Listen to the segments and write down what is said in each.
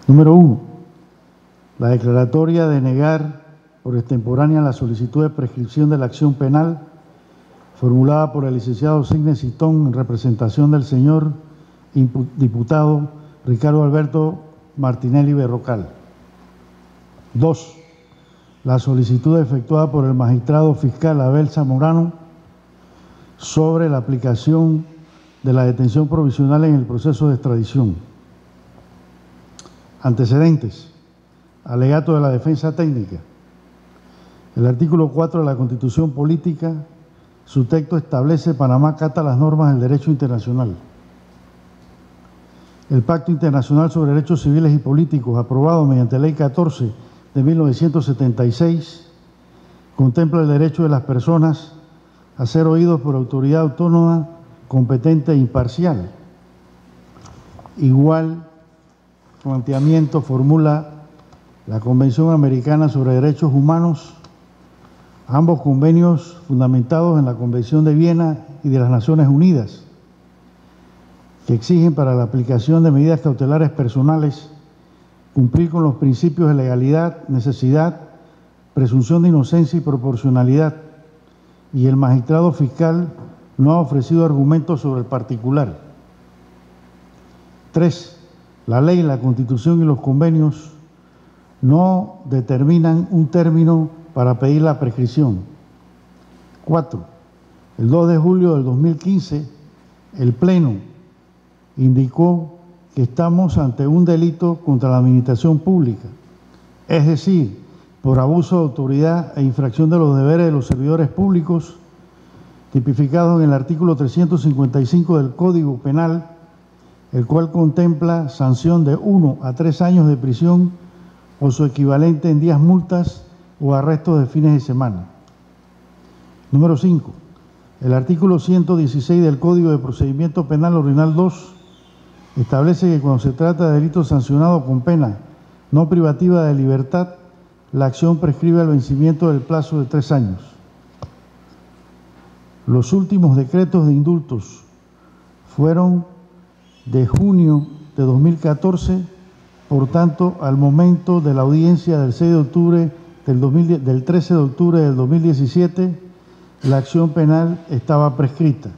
Número 1. La declaratoria de negar por extemporánea la solicitud de prescripción de la acción penal formulada por el licenciado Signe Citón en representación del señor diputado Ricardo Alberto Martinelli Berrocal. 2. La solicitud efectuada por el magistrado fiscal Abel Zamorano sobre la aplicación de la detención provisional en el proceso de extradición. Antecedentes. Alegato de la defensa técnica. El artículo 4 de la Constitución Política, su texto establece: Panamá acata las normas del derecho internacional. El Pacto Internacional sobre Derechos Civiles y Políticos, aprobado mediante Ley 14 de 1976, contempla el derecho de las personas a ser oídos por autoridad autónoma, competente e imparcial. Igual planteamiento formula la Convención Americana sobre Derechos Humanos, ambos convenios fundamentados en la Convención de Viena y de las Naciones Unidas, que exigen para la aplicación de medidas cautelares personales cumplir con los principios de legalidad, necesidad, presunción de inocencia y proporcionalidad, y el magistrado fiscal no ha ofrecido argumentos sobre el particular. 3. La ley, la Constitución y los convenios no determinan un término para pedir la prescripción. 4. El 2 de julio del 2015, el Pleno indicó que estamos ante un delito contra la administración pública, es decir, por abuso de autoridad e infracción de los deberes de los servidores públicos, tipificados en el artículo 355 del Código Penal, el cual contempla sanción de 1 a 3 años de prisión o su equivalente en días multas o arrestos de fines de semana. Número 5. El artículo 116 del Código de Procedimiento Penal Ordinal 2 establece que cuando se trata de delitos sancionados con pena no privativa de libertad, la acción prescribe al vencimiento del plazo de 3 años. Los últimos decretos de indultos fueron de junio de 2014, por tanto, al momento de la audiencia del 6 de octubre del 13 de octubre del 2017, la acción penal estaba prescrita.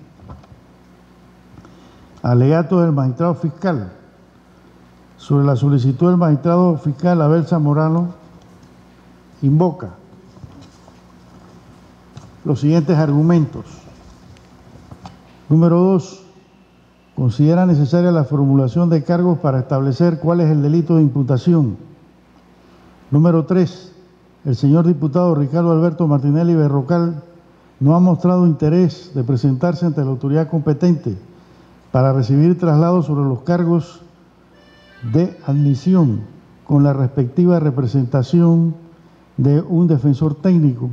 Alegato del magistrado fiscal. Sobre la solicitud del magistrado fiscal Abel Zamorano, invoca los siguientes argumentos. Número 2. Considera necesaria la formulación de cargos para establecer cuál es el delito de imputación. Número 3. El señor diputado Ricardo Alberto Martinelli Berrocal no ha mostrado interés de presentarse ante la autoridad competente para recibir traslado sobre los cargos de admisión con la respectiva representación de un defensor técnico,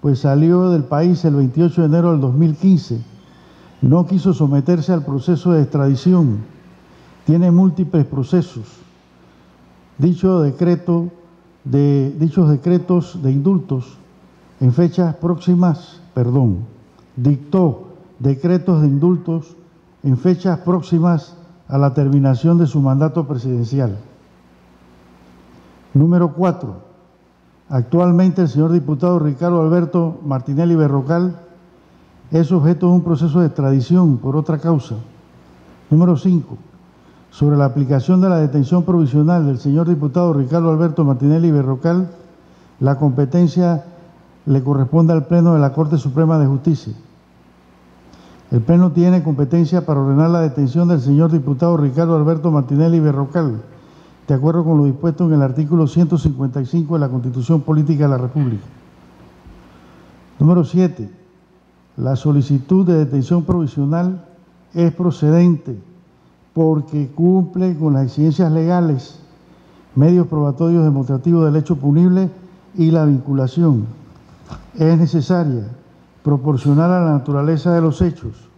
pues salió del país el 28 de enero del 2015. No quiso someterse al proceso de extradición. Tiene múltiples procesos. Dichos decretos de indultos en fechas próximas, dictó decretos de indultos en fechas próximas a la terminación de su mandato presidencial. Número 4. Actualmente el señor diputado Ricardo Alberto Martinelli Berrocal es sujeto de un proceso de extradición por otra causa. Número 5. Sobre la aplicación de la detención provisional del señor diputado Ricardo Alberto Martinelli Berrocal, la competencia le corresponde al Pleno de la Corte Suprema de Justicia. El Pleno tiene competencia para ordenar la detención del señor diputado Ricardo Alberto Martinelli Berrocal, de acuerdo con lo dispuesto en el artículo 155 de la Constitución Política de la República. Número 7. La solicitud de detención provisional es procedente porque cumple con las exigencias legales, medios probatorios demostrativos del hecho punible y la vinculación. Es necesaria, proporcional a la naturaleza de los hechos.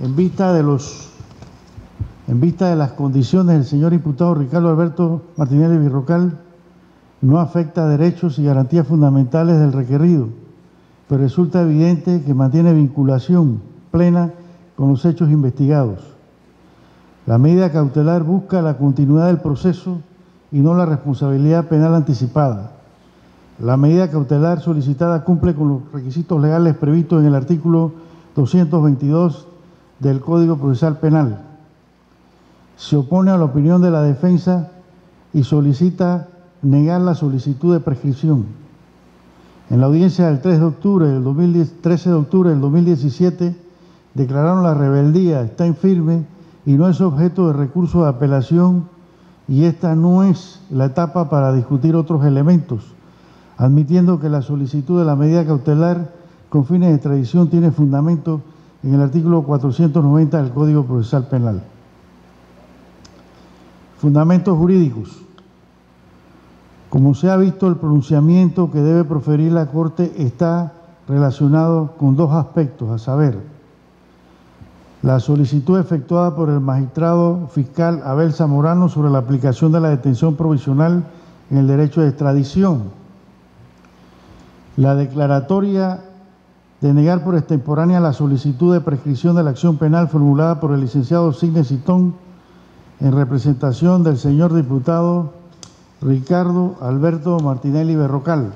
En vista de las condiciones del señor diputado Ricardo Alberto Martinelli Berrocal, no afecta a derechos y garantías fundamentales del requerido, pero resulta evidente que mantiene vinculación plena con los hechos investigados. La medida cautelar busca la continuidad del proceso y no la responsabilidad penal anticipada. La medida cautelar solicitada cumple con los requisitos legales previstos en el artículo 222 del Código Procesal Penal. Se opone a la opinión de la defensa y solicita negar la solicitud de prescripción. En la audiencia del 13 de octubre del 2017 declararon la rebeldía está infirme y no es objeto de recurso de apelación, y esta no es la etapa para discutir otros elementos, admitiendo que la solicitud de la medida cautelar con fines de extradición tiene fundamento en el artículo 490 del Código Procesal Penal. Fundamentos jurídicos. Como se ha visto, el pronunciamiento que debe proferir la Corte está relacionado con dos aspectos, a saber, la solicitud efectuada por el magistrado fiscal Abel Zamorano sobre la aplicación de la detención provisional en el derecho de extradición, la declaratoria de negar por extemporánea la solicitud de prescripción de la acción penal formulada por el licenciado Sidney Citón en representación del señor diputado Ricardo Alberto Martinelli Berrocal.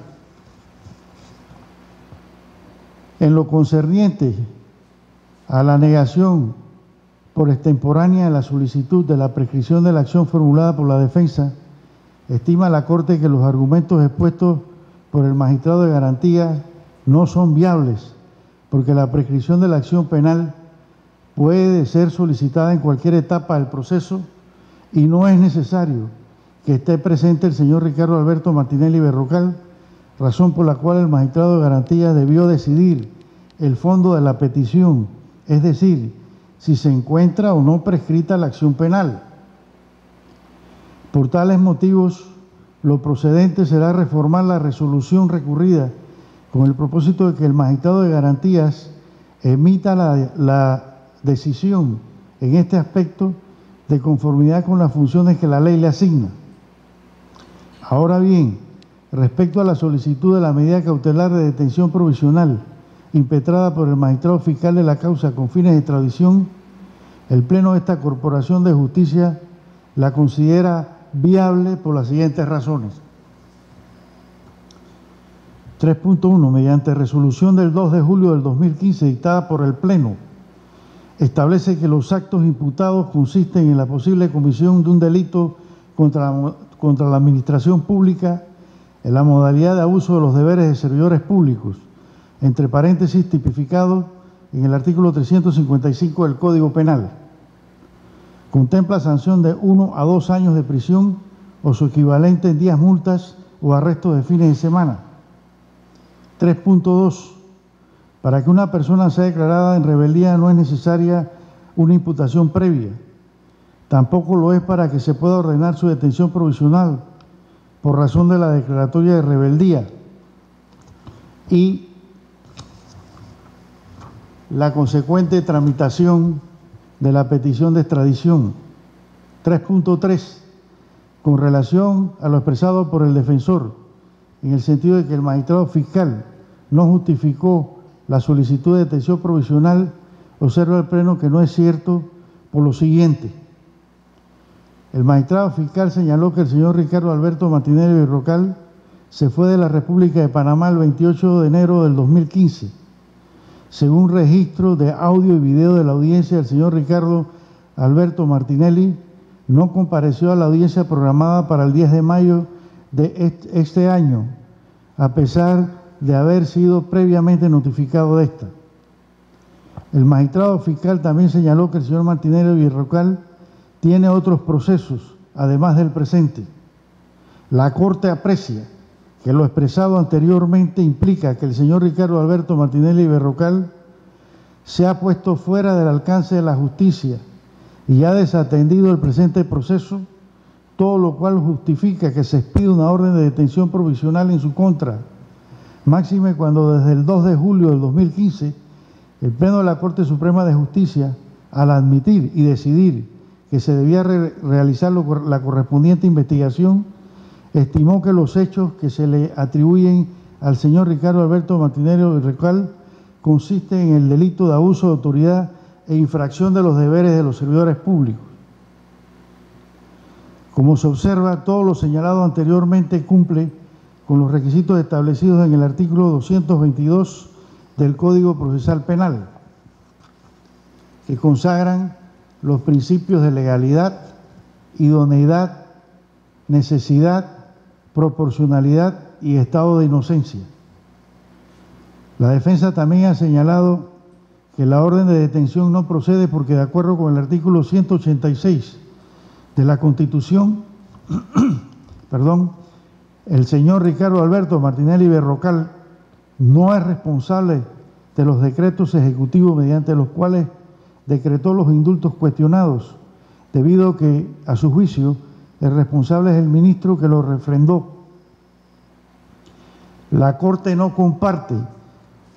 En lo concerniente a la negación por extemporánea de la solicitud de la prescripción de la acción formulada por la defensa, estima la Corte que los argumentos expuestos por el magistrado de garantía no son viables, porque la prescripción de la acción penal puede ser solicitada en cualquier etapa del proceso y no es necesario que esté presente el señor Ricardo Alberto Martinelli Berrocal, razón por la cual el magistrado de garantía debió decidir el fondo de la petición, es decir, si se encuentra o no prescrita la acción penal. Por tales motivos, lo procedente será reformar la resolución recurrida con el propósito de que el magistrado de garantías emita la decisión en este aspecto de conformidad con las funciones que la ley le asigna. Ahora bien, respecto a la solicitud de la medida cautelar de detención provisional impetrada por el magistrado fiscal de la causa con fines de extradición, el Pleno de esta Corporación de Justicia la considera viable por las siguientes razones. 3.1. Mediante resolución del 2 de julio del 2015 dictada por el Pleno, establece que los actos imputados consisten en la posible comisión de un delito contra la administración pública en la modalidad de abuso de los deberes de servidores públicos, entre paréntesis tipificado en el artículo 355 del Código Penal. Contempla sanción de 1 a 2 años de prisión o su equivalente en días multas o arrestos de fines de semana. 3.2. Para que una persona sea declarada en rebeldía no es necesaria una imputación previa. Tampoco lo es para que se pueda ordenar su detención provisional por razón de la declaratoria de rebeldía y la consecuente tramitación de la petición de extradición. 3.3. Con relación a lo expresado por el defensor, en el sentido de que el magistrado fiscal no justificó la solicitud de detención provisional, observa el Pleno que no es cierto por lo siguiente. El magistrado fiscal señaló que el señor Ricardo Alberto Martinelli Berrocal se fue de la República de Panamá el 28 de enero del 2015. Según registro de audio y video de la audiencia, el señor Ricardo Alberto Martinelli no compareció a la audiencia programada para el 10 de mayo de este año, a pesar de haber sido previamente notificado de esta. El magistrado fiscal también señaló que el señor Martinelli Berrocal tiene otros procesos, además del presente. La Corte aprecia que lo expresado anteriormente implica que el señor Ricardo Alberto Martinelli Berrocal se ha puesto fuera del alcance de la justicia y ha desatendido el presente proceso, todo lo cual justifica que se expida una orden de detención provisional en su contra, máxime cuando desde el 2 de julio del 2015 el Pleno de la Corte Suprema de Justicia, al admitir y decidir que se debía realizar la correspondiente investigación, estimó que los hechos que se le atribuyen al señor Ricardo Alberto Martinelli Berrocal consisten en el delito de abuso de autoridad e infracción de los deberes de los servidores públicos. Como se observa, todo lo señalado anteriormente cumple con los requisitos establecidos en el artículo 222 del Código Procesal Penal, que consagran los principios de legalidad, idoneidad, necesidad, proporcionalidad y estado de inocencia. La defensa también ha señalado que la orden de detención no procede porque, de acuerdo con el artículo 186 de la Constitución, el señor Ricardo Alberto Martinelli Berrocal no es responsable de los decretos ejecutivos mediante los cuales decretó los indultos cuestionados, debido a que, a su juicio, el responsable es el ministro que lo refrendó. La Corte no comparte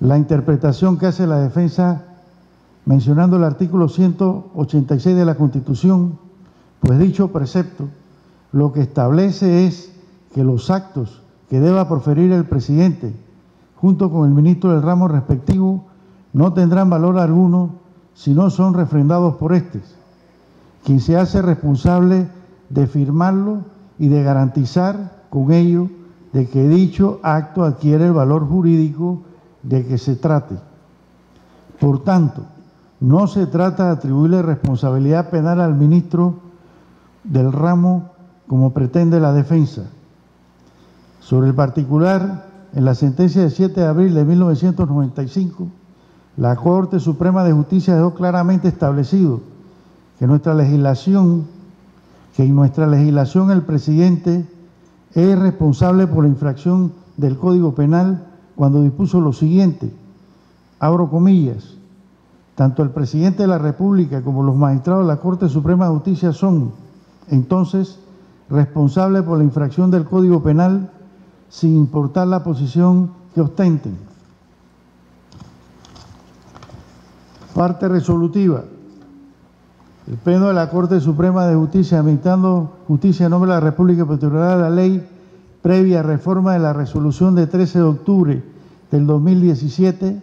la interpretación que hace la defensa mencionando el artículo 186 de la Constitución, pues dicho precepto lo que establece es que los actos que deba proferir el presidente junto con el ministro del ramo respectivo no tendrán valor alguno si no son refrendados por estos, quien se hace responsable de firmarlo y de garantizar con ello de que dicho acto adquiere el valor jurídico de que se trate. Por tanto, no se trata de atribuirle responsabilidad penal al ministro del ramo como pretende la defensa. Sobre el particular, en la sentencia de 7 de abril de 1995, la Corte Suprema de Justicia dejó claramente establecido que en nuestra legislación el presidente es responsable por la infracción del Código Penal cuando dispuso lo siguiente, abro comillas, tanto el presidente de la República como los magistrados de la Corte Suprema de Justicia son, entonces, responsables por la infracción del Código Penal sin importar la posición que ostenten. Parte resolutiva. El Pleno de la Corte Suprema de Justicia, administrando justicia en nombre de la República y titular de la ley, previa reforma de la resolución de 13 de octubre del 2017,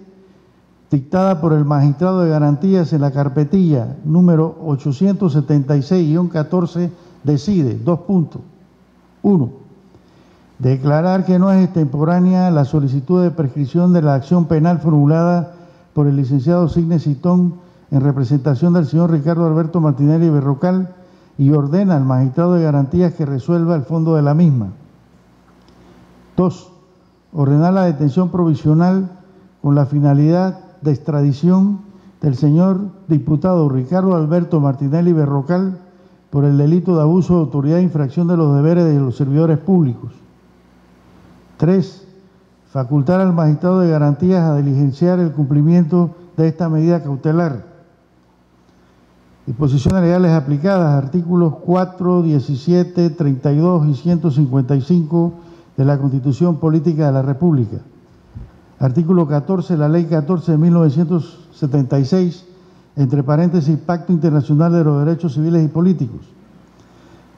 dictada por el magistrado de garantías en la carpetilla número 876-14, decide, 2 puntos. 1. Declarar que no es extemporánea la solicitud de prescripción de la acción penal formulada por el licenciado Signe Citón en representación del señor Ricardo Alberto Martinelli Berrocal y ordena al magistrado de garantías que resuelva el fondo de la misma. 2. Ordenar la detención provisional con la finalidad de extradición del señor diputado Ricardo Alberto Martinelli Berrocal por el delito de abuso de autoridad e infracción de los deberes de los servidores públicos. 3. Facultar al magistrado de garantías a diligenciar el cumplimiento de esta medida cautelar. Disposiciones legales aplicadas, artículos 4, 17, 32 y 155 de la Constitución Política de la República. Artículo 14, la Ley 14 de 1976, entre paréntesis, Pacto Internacional de los Derechos Civiles y Políticos.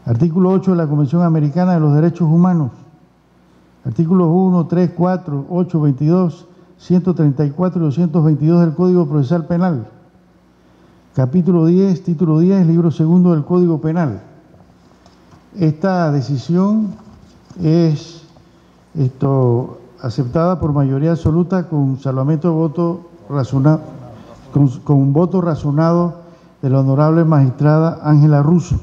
Artículo 8 de la Convención Americana de los Derechos Humanos. Artículos 1, 3, 4, 8, 22, 134 y 222 del Código Procesal Penal. Capítulo 10, título 10, libro segundo del Código Penal. Esta decisión es aceptada por mayoría absoluta con salvamento de voto razonado, con un voto razonado de la honorable magistrada Ángela Russo.